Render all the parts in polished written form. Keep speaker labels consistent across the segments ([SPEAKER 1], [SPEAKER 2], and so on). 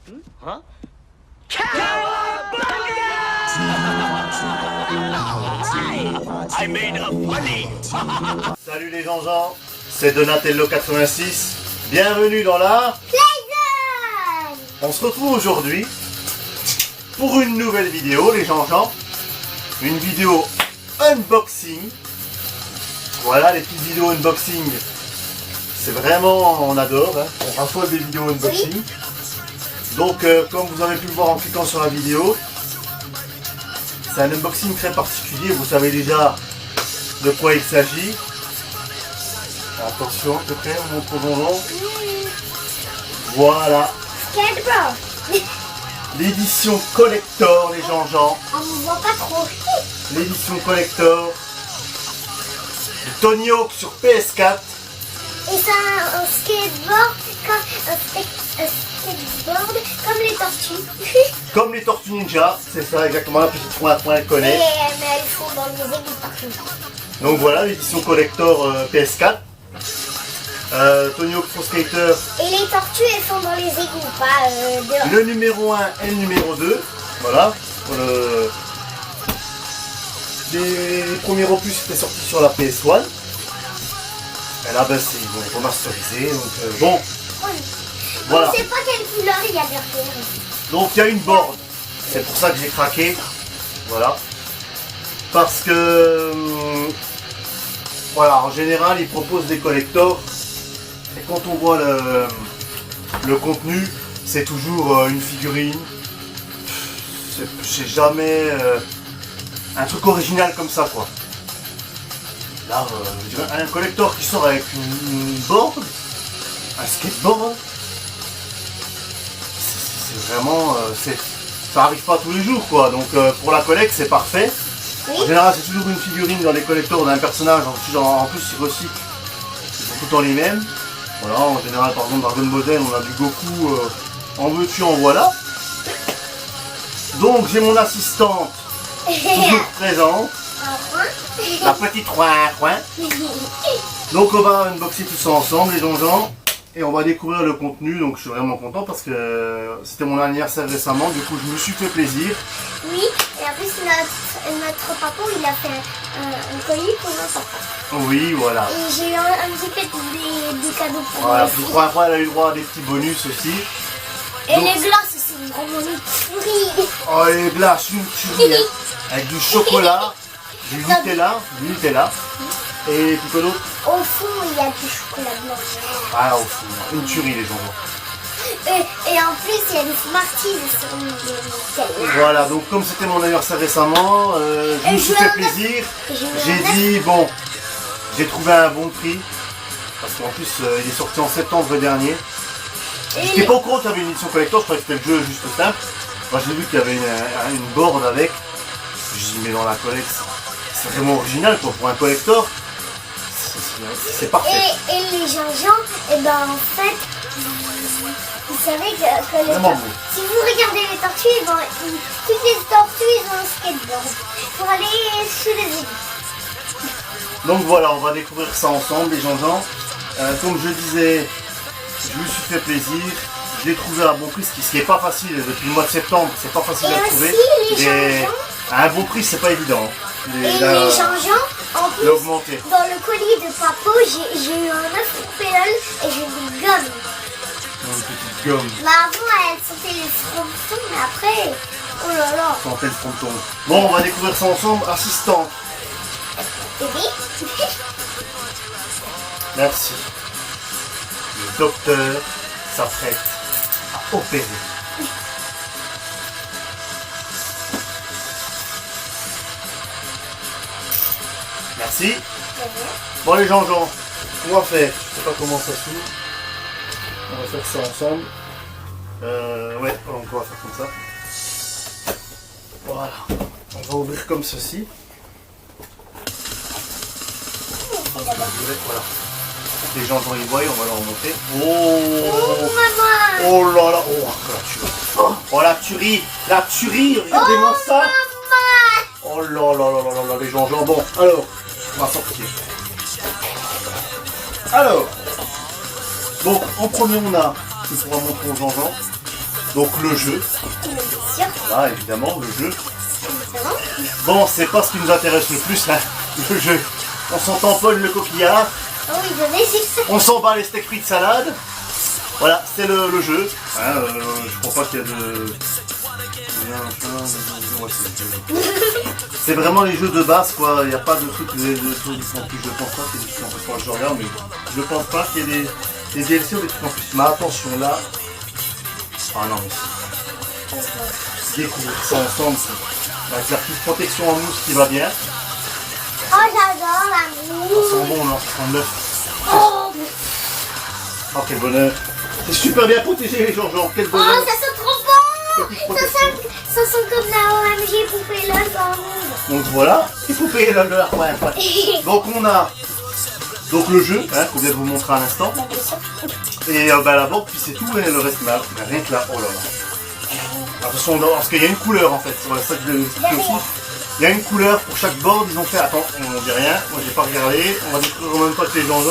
[SPEAKER 1] Hein? I made a funny.
[SPEAKER 2] Salut les gens, c'est Donatello86. Bienvenue dans la
[SPEAKER 3] Playzone.
[SPEAKER 2] On se retrouve aujourd'hui pour une nouvelle vidéo, les gens. Une vidéo unboxing. Voilà, les petites vidéos unboxing. C'est vraiment, on adore. Hein. On raffole des vidéos unboxing.
[SPEAKER 3] Oui.
[SPEAKER 2] Donc, comme vous avez pu le voir en cliquant sur la vidéo, c'est un unboxing très particulier. Vous savez déjà de quoi il s'agit. Attention, à peu près, on montre au bonbon. Voilà.
[SPEAKER 3] Skateboard.
[SPEAKER 2] L'édition collector, les gens.
[SPEAKER 3] On ne voit pas trop.
[SPEAKER 2] L'édition collector de Tony Hawk sur PS4.
[SPEAKER 3] Et c'est un skateboard comme les tortues.
[SPEAKER 2] Comme les Tortues Ninja, c'est ça exactement, la petite point à point, elle connaît.
[SPEAKER 3] Mais elles sont dans les égouts partout.
[SPEAKER 2] Donc voilà, l'édition collector PS4. Tony Hawk Pro Skater,
[SPEAKER 3] Et les tortues, elles sont dans les égouts, pas dehors.
[SPEAKER 2] le numéro 1 et le numéro 2. Voilà. Les premiers opus étaient sortis sur la PS1. Et là, ben, ils vont remasteriser. Donc, bon,
[SPEAKER 3] Oui.
[SPEAKER 2] voilà.
[SPEAKER 3] On ne sait pas quelle couleur il y a derrière.
[SPEAKER 2] Donc il y a une board, c'est pour ça que j'ai craqué, voilà, parce que, voilà, en général ils proposent des collectors, et quand on voit le contenu, c'est toujours une figurine, c'est jamais un truc original comme ça, quoi. Là, je dirais un collector qui sort avec une board, un skateboard, c'est vraiment, ça arrive pas tous les jours, quoi. Donc pour la collecte, c'est parfait.
[SPEAKER 3] Oui.
[SPEAKER 2] En général, c'est toujours une figurine dans les collectors d'un personnage. En plus, ils recyclent. Ils sont tout le temps les mêmes. Voilà, en général, par exemple, dans Dragon Ball Z, on a du Goku en veux-tu, en voilà. Donc j'ai mon assistante toujours présente, la petite Roin. Donc on va unboxer tout ça ensemble, les gens. Et on va découvrir le contenu, donc je suis vraiment content parce que c'était mon anniversaire récemment, du coup je me suis fait plaisir.
[SPEAKER 3] Oui, et en plus notre papa, il a fait un colis pour notre papa.
[SPEAKER 2] Oui, voilà.
[SPEAKER 3] Et j'ai eu un petit peu des cadeaux pour
[SPEAKER 2] Voilà,
[SPEAKER 3] moi
[SPEAKER 2] puis
[SPEAKER 3] aussi.
[SPEAKER 2] Roin elle a eu le droit à des petits bonus aussi.
[SPEAKER 3] Et
[SPEAKER 2] Donc-
[SPEAKER 3] les glaces, c'est vraiment une tuerie.
[SPEAKER 2] Oh, les glaces, une tuerie, hein. Avec du chocolat, du Nutella, et puis quoi d'autre?
[SPEAKER 3] Au fond, il y a du chocolat blanc.
[SPEAKER 2] Ah, au fond, une tuerie, les gens.
[SPEAKER 3] Et en plus, il y a des Smarties sur le Nutella.
[SPEAKER 2] Voilà, donc comme c'était mon anniversaire récemment, je me
[SPEAKER 3] Et
[SPEAKER 2] suis
[SPEAKER 3] je
[SPEAKER 2] fait
[SPEAKER 3] vais en
[SPEAKER 2] plaisir.
[SPEAKER 3] Et je vais
[SPEAKER 2] J'ai
[SPEAKER 3] en
[SPEAKER 2] dit, bon, j'ai trouvé un bon prix. Parce qu'en plus, il est sorti en septembre dernier. J'étais pas au courant qu'il y avait une édition collector, je croyais que c'était le jeu juste simple. Moi j'ai vu qu'il y avait une board avec. Je me suis dit, mais dans la collecte, c'est vraiment original quoi, pour un collector. C'est parfait.
[SPEAKER 3] Et les gingembre, et ben en fait, vous savez que les
[SPEAKER 2] Vraiment
[SPEAKER 3] tortues,
[SPEAKER 2] beau.
[SPEAKER 3] si vous regardez les tortues, toutes les tortues, ils ont un skateboard pour aller sous les égouts.
[SPEAKER 2] Donc voilà, on va découvrir ça ensemble, les gens. Comme je disais, je me suis fait plaisir. Je l'ai trouvé à un bon prix, ce qui n'est pas facile. Depuis le mois de septembre, c'est pas facile
[SPEAKER 3] Et
[SPEAKER 2] à
[SPEAKER 3] aussi,
[SPEAKER 2] trouver.
[SPEAKER 3] les gingembre.
[SPEAKER 2] À un bon prix, c'est pas évident.
[SPEAKER 3] Et les gingembre, en
[SPEAKER 2] il a
[SPEAKER 3] plus,
[SPEAKER 2] augmenté.
[SPEAKER 3] dans le colis de Papo, j'ai eu un œuf péole et j'ai des gommes.
[SPEAKER 2] Une petite gomme.
[SPEAKER 3] Mais avant, elles sentaient les frontons, mais après, oh là là.
[SPEAKER 2] Santé le fronton. Bon, on va découvrir ça ensemble. Assistant,
[SPEAKER 3] Bébé.
[SPEAKER 2] merci. Le docteur s'apprête à opérer. Merci. Bon les gens, on va faire, je sais pas comment ça s'ouvre. On va faire ça ensemble. Ouais, on va faire comme ça. Voilà. On va ouvrir comme ceci. Voilà. Les gens ils voient, on va leur montrer.
[SPEAKER 3] Oh, maman.
[SPEAKER 2] Oh là là, oh la tuerie, la tuerie, regardez-moi ça.
[SPEAKER 3] Maman.
[SPEAKER 2] Oh là là là là là, les gens, bon, alors, on va sortir. Alors, donc en premier on a, tu pourras montrer aux gens, Donc le jeu,
[SPEAKER 3] Bien sûr.
[SPEAKER 2] là évidemment le jeu.
[SPEAKER 3] Évidemment.
[SPEAKER 2] Bon, c'est pas ce qui nous intéresse le plus, hein, le jeu. On s'en tamponne le coquillard,
[SPEAKER 3] Oh oui, donnez
[SPEAKER 2] on s'en bat les steaks frites salade. Voilà, c'est le jeu. Hein, je crois pas qu'il y a de... Ouais, c'est vraiment les jeux de base, quoi. Il n'y a pas de trucs, en plus je pense pas qu'il y ait des trucs en plus quand je regarde, mais je pense pas qu'il y ait des DLC ou des trucs en plus. Mais attention là. Ah non, mais c'est... Découvrir ça ensemble, avec la petite protection en mousse qui va bien.
[SPEAKER 3] Oh, j'adore la
[SPEAKER 2] Ça
[SPEAKER 3] mousse.
[SPEAKER 2] sent bon là, ça sent neuf.
[SPEAKER 3] Oh,
[SPEAKER 2] Oh quel bonheur. C'est super bien protégé les gens, quel bonheur.
[SPEAKER 3] oh, ça sent trop bon. Ça sent comme la OMG poupée LOL dans le monde.
[SPEAKER 2] Donc voilà, les poupées là, ouais, ouais. Donc on a donc le jeu, hein, qu'on vient de vous montrer à l'instant.
[SPEAKER 3] Bah, bien sûr.
[SPEAKER 2] Et la banque, puis c'est tout, et le reste là, rien que là, oh là là. Attention, parce qu'il y a une couleur en fait, voilà ça que je explique aussi. Il y a une couleur pour chaque board, ils ont fait, attends, on dit rien, moi j'ai pas regardé, on va découvrir en même temps que les gens,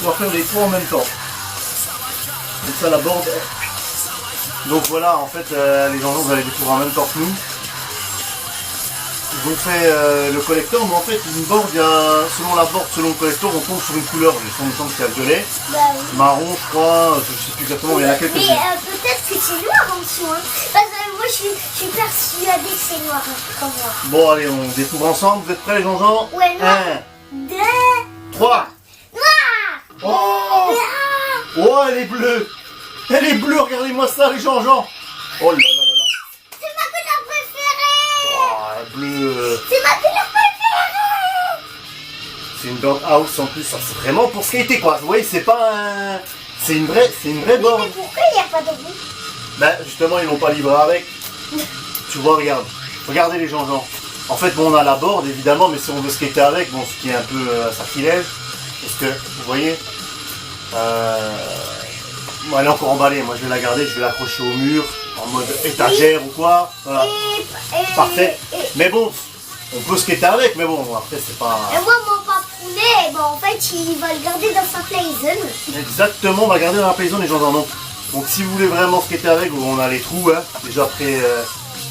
[SPEAKER 2] on va faire des tours en même temps. Comme ça la board, donc voilà, en fait, les gens vous allez découvrir en même temps que nous. Ils ont fait le collector, mais en fait, une board, selon la board, selon le collector, on tombe sur une couleur. Il me semble qu'il y a violet,
[SPEAKER 3] Bah oui.
[SPEAKER 2] marron, je crois, je sais plus exactement, il y en a quelques-unes.
[SPEAKER 3] Mais peut-être que c'est noir en dessous. Hein. Parce que moi, je suis persuadée que c'est noir. Hein, comme moi.
[SPEAKER 2] Bon, allez, on découvre ensemble. Vous êtes prêts, les gens?
[SPEAKER 3] Ouais, noir.
[SPEAKER 2] 1,
[SPEAKER 3] 2,
[SPEAKER 2] 3.
[SPEAKER 3] noir.
[SPEAKER 2] Oh,
[SPEAKER 3] Ah,
[SPEAKER 2] oh, elle est bleue. Elle est bleue, regardez-moi ça, les gens. Oh là là là là.
[SPEAKER 3] c'est ma couleur préférée.
[SPEAKER 2] Oh, bleu.
[SPEAKER 3] C'est ma couleur préférée.
[SPEAKER 2] C'est une board house en plus. Ça, c'est vraiment pour skater, quoi. Vous voyez, c'est pas un... C'est une vraie board.
[SPEAKER 3] Mais pourquoi il n'y a pas de roue?
[SPEAKER 2] Ben, justement, ils l'ont pas livré avec. Tu vois, regarde. Regardez les gens. En fait, bon, on a la board, évidemment, mais si on veut skater avec, bon, ce qui est un peu sacrilège. Parce que, vous voyez, bon, elle est encore emballée. Moi, je vais la garder, je vais l'accrocher au mur, en mode étagère ou quoi. Voilà. Parfait. Mais bon, on peut skater avec, mais bon, après, c'est pas...
[SPEAKER 3] Et moi, mon papounet, bon, en fait, il va le garder dans sa playzone.
[SPEAKER 2] Exactement, on va garder dans la paysanne les gens en ont. Donc si vous voulez vraiment skater avec, on a les trous, hein. Déjà après,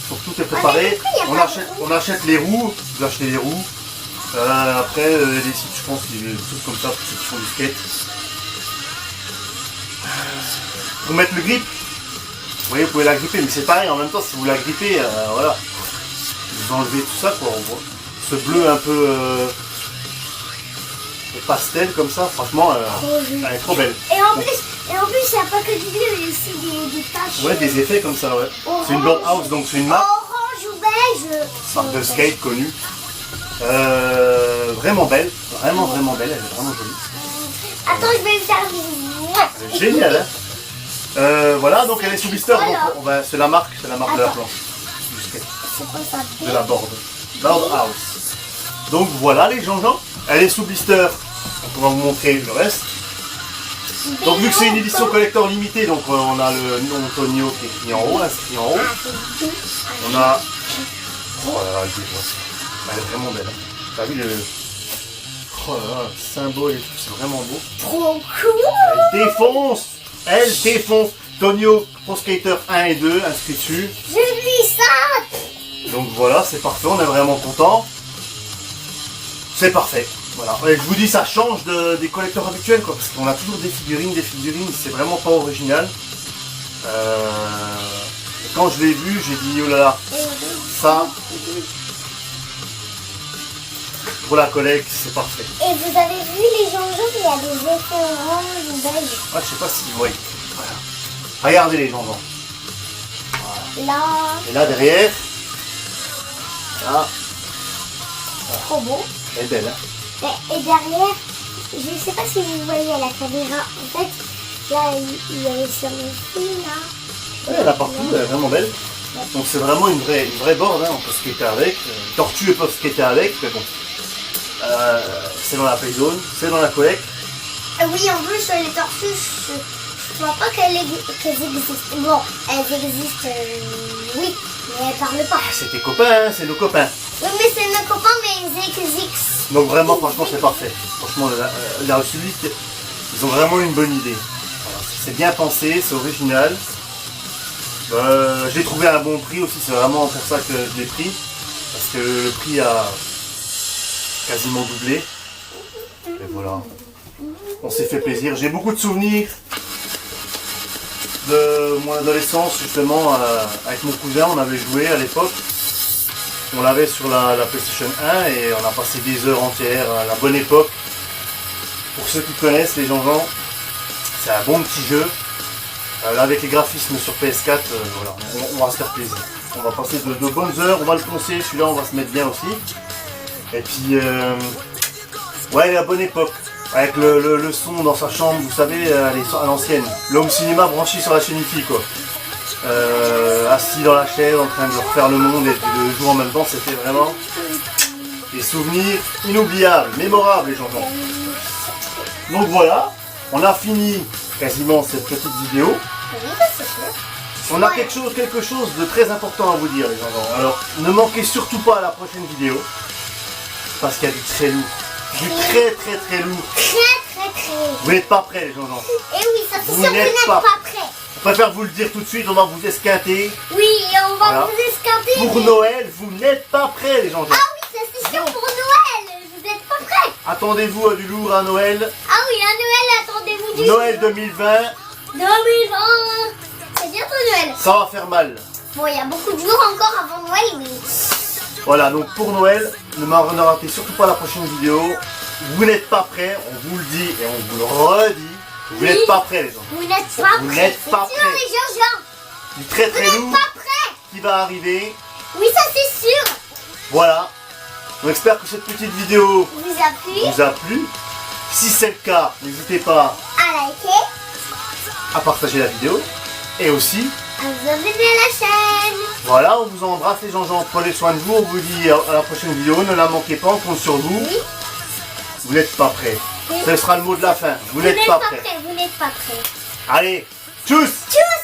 [SPEAKER 2] tout est préparé. On achète les roues, vous achetez les roues. Après, les sites, je pense, des trucs comme ça, pour ceux qui font du skate. Pour mettre le grip, vous voyez, vous pouvez la gripper, mais c'est pareil, en même temps, si vous la grippez, voilà. Vous enlevez tout ça, quoi, on voit. Ce bleu un peu pastel comme ça, franchement, elle est trop belle.
[SPEAKER 3] Et en plus, il n'y a pas que du bleu, il y a aussi des taches.
[SPEAKER 2] Ouais, des effets comme ça, ouais.
[SPEAKER 3] Orange.
[SPEAKER 2] C'est une board house, donc c'est une marque,
[SPEAKER 3] Orange ou beige.
[SPEAKER 2] marque de skate connue. Vraiment belle, vraiment belle, elle est vraiment jolie.
[SPEAKER 3] Attends, je vais le faire.
[SPEAKER 2] Elle est géniale, hein. Voilà, donc elle est sous blister, donc c'est la marque de la planche. Du skate,
[SPEAKER 3] C'est quoi ça?
[SPEAKER 2] de la board. Board house. Donc voilà les gens, elle est sous blister, donc on va vous montrer le reste. Donc vu que c'est une édition collector limitée, donc on a le nom Tonio qui est écrit en haut, inscrit en haut. On a... Oh là là, elle est vraiment belle. Hein. T'as vu le... Oh là là, le symbole et tout, c'est vraiment beau.
[SPEAKER 3] Trop cool.
[SPEAKER 2] Elle défonce. Tonio Pro Skater 1 et 2, inscrit dessus.
[SPEAKER 3] Je lis ça.
[SPEAKER 2] Donc voilà, c'est parfait, on est vraiment content. C'est parfait. Voilà. Et je vous dis, ça change des collecteurs habituels, quoi, parce qu'on a toujours des figurines, c'est vraiment pas original. Quand je l'ai vu, j'ai dit, oh là là, ça, pour la collecte, c'est parfait.
[SPEAKER 3] Et vous avez vu les gens jaunes, il y a des effets orange ou beige.
[SPEAKER 2] Ah, je sais pas si vous voyez. Voilà. Regardez les gens.
[SPEAKER 3] Là,
[SPEAKER 2] Et là, derrière, là,
[SPEAKER 3] trop beau.
[SPEAKER 2] elle est belle, hein.
[SPEAKER 3] Et derrière, je ne sais pas si vous voyez à la caméra, en fait, là, il y a sur le fil, là.
[SPEAKER 2] Ouais, elle a partout, elle est vraiment belle. Donc c'est vraiment une vraie board, hein. On peut skater avec. Tortues peuvent skater avec, mais bon. C'est dans la payzone, c'est dans la collecte.
[SPEAKER 3] Oui, en plus, les tortues, je ne vois pas qu'elles existent. Bon, elles existent, oui, mais elles parlent pas.
[SPEAKER 2] C'est tes copains, hein, c'est nos copains.
[SPEAKER 3] Oui, mais c'est nos copains, mais ils existent.
[SPEAKER 2] Donc vraiment, franchement, c'est parfait. Franchement, là, celui ils ont vraiment une bonne idée. Voilà, c'est bien pensé, c'est original. J'ai trouvé un bon prix aussi, c'est vraiment pour ça que je l'ai pris. Parce que le prix a quasiment doublé. Et voilà. On s'est fait plaisir. J'ai beaucoup de souvenirs de mon adolescence justement avec mon cousin. On avait joué à l'époque. On l'avait sur la PlayStation 1 et on a passé des heures entières à la bonne époque. Pour ceux qui connaissent les gens, c'est un bon petit jeu. Là avec les graphismes sur PS4, voilà, on va se faire plaisir. On va passer de bonnes heures, on va le conseiller, celui-là on va se mettre bien aussi. Et puis ouais, la bonne époque. Avec le son dans sa chambre, vous savez, à l'ancienne. Le home cinéma branché sur la chaîne IFI quoi. Assis dans la chaise en train de refaire le monde et de jouer en même temps, c'était vraiment des souvenirs inoubliables, mémorables les gens. Donc voilà, on a fini quasiment cette petite vidéo.
[SPEAKER 3] Oui, c'est sûr.
[SPEAKER 2] On a quelque chose de très important à vous dire les gens. Alors ne manquez surtout pas à la prochaine vidéo. Parce qu'il y a du très lourd. Du très lourd.
[SPEAKER 3] Très.
[SPEAKER 2] Vous n'êtes pas prêts les gens.
[SPEAKER 3] Et oui, ça c'est
[SPEAKER 2] Vous
[SPEAKER 3] sûr, vous
[SPEAKER 2] n'êtes
[SPEAKER 3] n'êtes
[SPEAKER 2] pas-
[SPEAKER 3] pas prêts.
[SPEAKER 2] Je préfère vous le dire tout de suite, on va vous esquinter.
[SPEAKER 3] Oui, et on va
[SPEAKER 2] Voilà.
[SPEAKER 3] vous esquinter.
[SPEAKER 2] Pour Noël, vous n'êtes pas prêts les gens.
[SPEAKER 3] Ah oui, ça c'est sûr pour Noël. Vous n'êtes pas prêts.
[SPEAKER 2] Attendez-vous à du lourd à Noël.
[SPEAKER 3] Ah oui, à Noël, attendez-vous du
[SPEAKER 2] Noël 2020,
[SPEAKER 3] 2020. C'est bientôt Noël.
[SPEAKER 2] ça va faire mal.
[SPEAKER 3] Bon, il y a beaucoup de jours encore avant Noël, mais...
[SPEAKER 2] Voilà, donc pour Noël, ne ratez surtout pas la prochaine vidéo. Vous n'êtes pas prêts, on vous le dit et on vous le redit. Vous
[SPEAKER 3] Oui.
[SPEAKER 2] n'êtes pas prêts les gens.
[SPEAKER 3] Vous n'êtes pas
[SPEAKER 2] Vous
[SPEAKER 3] prêts.
[SPEAKER 2] n'êtes
[SPEAKER 3] C'est
[SPEAKER 2] pas
[SPEAKER 3] sûr,
[SPEAKER 2] prêts.
[SPEAKER 3] les gens.
[SPEAKER 2] Du très
[SPEAKER 3] Vous n'êtes
[SPEAKER 2] lourd
[SPEAKER 3] pas prêts.
[SPEAKER 2] qui va arriver.
[SPEAKER 3] Oui, ça c'est sûr.
[SPEAKER 2] Voilà. On espère que cette petite vidéo
[SPEAKER 3] Vous appuie
[SPEAKER 2] vous a plu. Si c'est le cas, n'hésitez pas
[SPEAKER 3] à liker,
[SPEAKER 2] à partager la vidéo. Et aussi,
[SPEAKER 3] à vous abonner à la chaîne.
[SPEAKER 2] voilà, on vous embrasse les gens. Prenez soin de vous. On vous dit à la prochaine vidéo. Ne la manquez pas, on compte sur vous.
[SPEAKER 3] Oui.
[SPEAKER 2] Vous n'êtes pas prêts.
[SPEAKER 3] Oui.
[SPEAKER 2] Ce sera le mot de la fin. Vous
[SPEAKER 3] Vous
[SPEAKER 2] n'êtes
[SPEAKER 3] n'êtes
[SPEAKER 2] pas
[SPEAKER 3] pas
[SPEAKER 2] prêts.
[SPEAKER 3] prêts. Vous n'êtes pas prêts.
[SPEAKER 2] Allez, tchuss!
[SPEAKER 3] Tchuss.